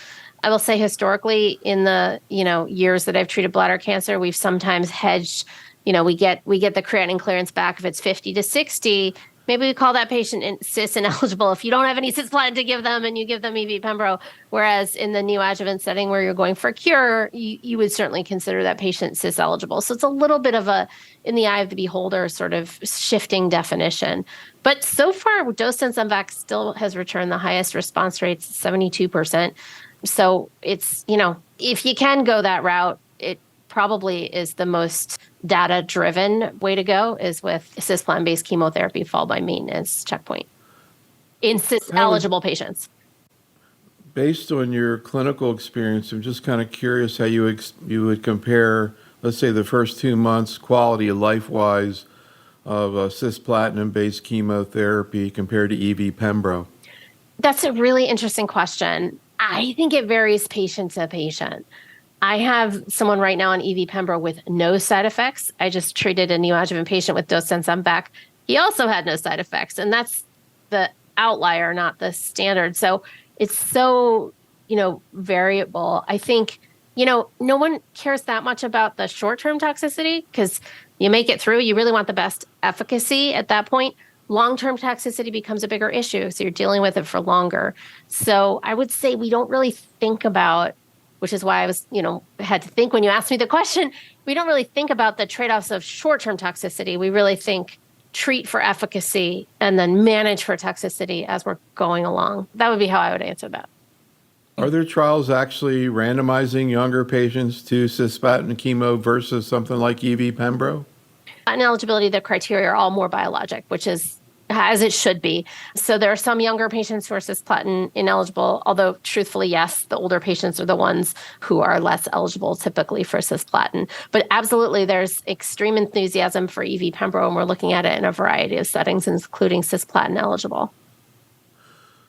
I will say historically in the, years that I've treated bladder cancer, we've sometimes hedged, we get the creatinine clearance back if it's 50 to 60. Maybe we call that patient cis-ineligible if you don't have any cisplatin to give them and you give them EV pembro. Whereas in the neoadjuvant setting where you're going for cure, you would certainly consider that patient cis-eligible. So it's a little bit of a, in the eye of the beholder, sort of shifting definition. But so far, Docetaxel still has returned the highest response rates, 72%. So it's, if you can go that route, it probably is the most data-driven way to go is with cisplatin-based chemotherapy followed by maintenance checkpoint in cis-eligible patients. Based on your clinical experience, I'm just kind of curious how you would compare, let's say, the first 2 months quality of life-wise of cisplatin-based chemotherapy compared to EV pembro. That's a really interesting question. I think it varies patient to patient. I have someone right now on EV pembro with no side effects. I just treated a neoadjuvant patient with Docetaxel. He also had no side effects, and that's the outlier, not the standard. So it's so, variable. I think, no one cares that much about the short-term toxicity because you make it through. You really want the best efficacy at that point. Long-term toxicity becomes a bigger issue, so you're dealing with it for longer. So I would say we don't really think about, which is why I was, had to think when you asked me the question, we don't really think about the trade-offs of short-term toxicity. We really think treat for efficacy and then manage for toxicity as we're going along. That would be how I would answer that. Are there trials actually randomizing younger patients to cisplatin chemo versus something like EV pembro? Ineligibility, the criteria are all more biologic, which is as it should be. So there are some younger patients who are cisplatin ineligible, although truthfully, yes, the older patients are the ones who are less eligible typically for cisplatin. But absolutely, there's extreme enthusiasm for EV pembro, and we're looking at it in a variety of settings, including cisplatin eligible.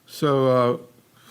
So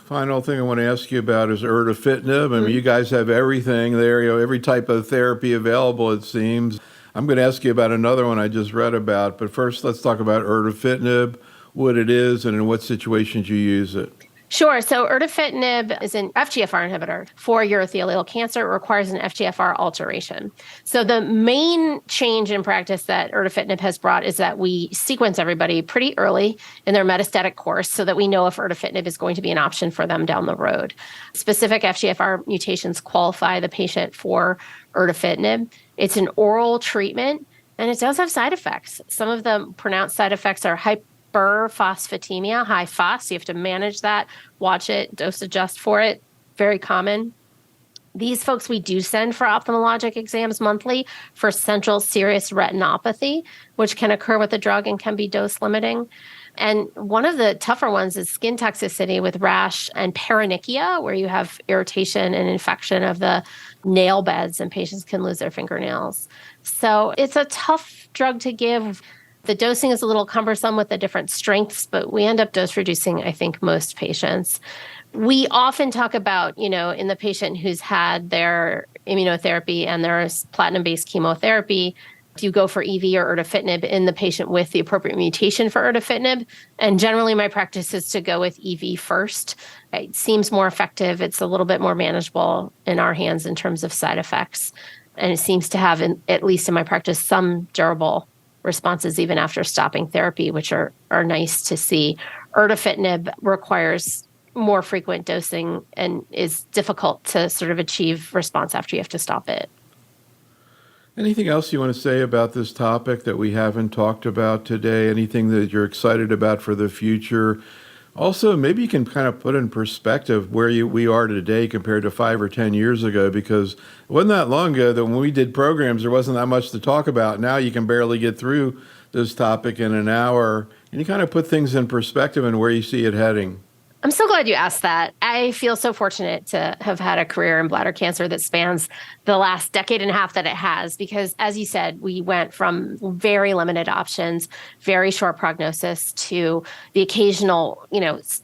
final thing I want to ask you about is erdafitinib. I mean, you guys have everything there, every type of therapy available, it seems. I'm going to ask you about another one I just read about, but first let's talk about erdafitinib, what it is, and in what situations you use it. Sure. So erdafitinib is an FGFR inhibitor for urothelial cancer. It requires an FGFR alteration. So the main change in practice that erdafitinib has brought is that we sequence everybody pretty early in their metastatic course so that we know if erdafitinib is going to be an option for them down the road. Specific FGFR mutations qualify the patient for erdafitinib. It's an oral treatment, and it does have side effects. Some of the pronounced side effects are hyperphosphatemia, high phos. You have to manage that, watch it, dose adjust for it. Very common. These folks we do send for ophthalmologic exams monthly for central serous retinopathy, which can occur with the drug and can be dose limiting. And one of the tougher ones is skin toxicity with rash and paronychia, where you have irritation and infection of the nail beds and patients can lose their fingernails. So it's a tough drug to give. The dosing is a little cumbersome with the different strengths, but we end up dose reducing, I think, most patients. We often talk about, in the patient who's had their immunotherapy and their platinum-based chemotherapy, do you go for EV or erdafitinib in the patient with the appropriate mutation for erdafitinib? And generally, my practice is to go with EV first. It seems more effective. It's a little bit more manageable in our hands in terms of side effects. And it seems to have, at least in my practice, some durable responses even after stopping therapy, which are nice to see. Erdafitinib requires more frequent dosing and is difficult to sort of achieve response after you have to stop it. Anything else you want to say about this topic that we haven't talked about today? Anything that you're excited about for the future? Also, maybe you can kind of put in perspective where we are today compared to 5 or 10 years ago, because it wasn't that long ago that when we did programs, there wasn't that much to talk about. Now you can barely get through this topic in an hour. And you kind of put things in perspective and where you see it heading. I'm so glad you asked that. I feel so fortunate to have had a career in bladder cancer that spans the last decade and a half that it has, because as you said, we went from very limited options, very short prognosis, to the occasional,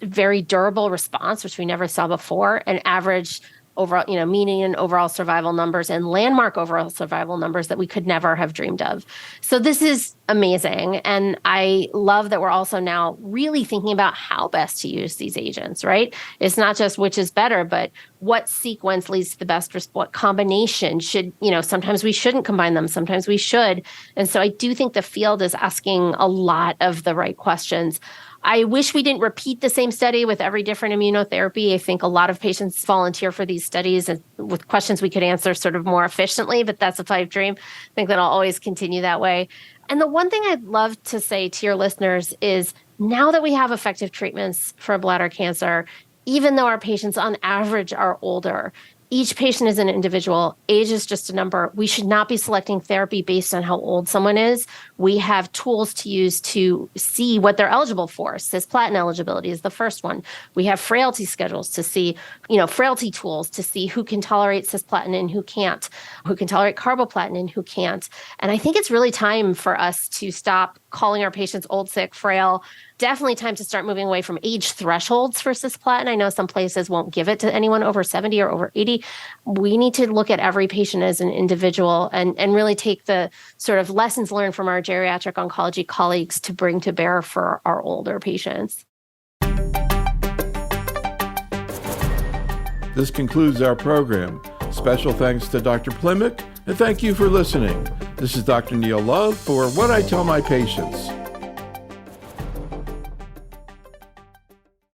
very durable response, which we never saw before, and average overall, median overall survival numbers and landmark overall survival numbers that we could never have dreamed of. So this is amazing. And I love that we're also now really thinking about how best to use these agents, right? It's not just which is better, but what sequence leads to the best, what combination should, sometimes we shouldn't combine them, sometimes we should. And so I do think the field is asking a lot of the right questions. I wish we didn't repeat the same study with every different immunotherapy. I think a lot of patients volunteer for these studies and with questions we could answer sort of more efficiently, but that's a pipe dream. I think that I'll always continue that way. And the one thing I'd love to say to your listeners is now that we have effective treatments for bladder cancer, even though our patients on average are older, each patient is an individual. Age is just a number. We should not be selecting therapy based on how old someone is. We have tools to use to see what they're eligible for. Cisplatin eligibility is the first one. We have frailty schedules to see, frailty tools to see who can tolerate cisplatin and who can't, who can tolerate carboplatin and who can't. And I think it's really time for us to stop calling our patients old, sick, frail. Definitely time to start moving away from age thresholds for cisplatin. I know some places won't give it to anyone over 70 or over 80. We need to look at every patient as an individual and really take the sort of lessons learned from our geriatric oncology colleagues to bring to bear for our older patients. This concludes our program. Special thanks to Dr. Plimack, and thank you for listening. This is Dr. Neil Love for What I Tell My Patients.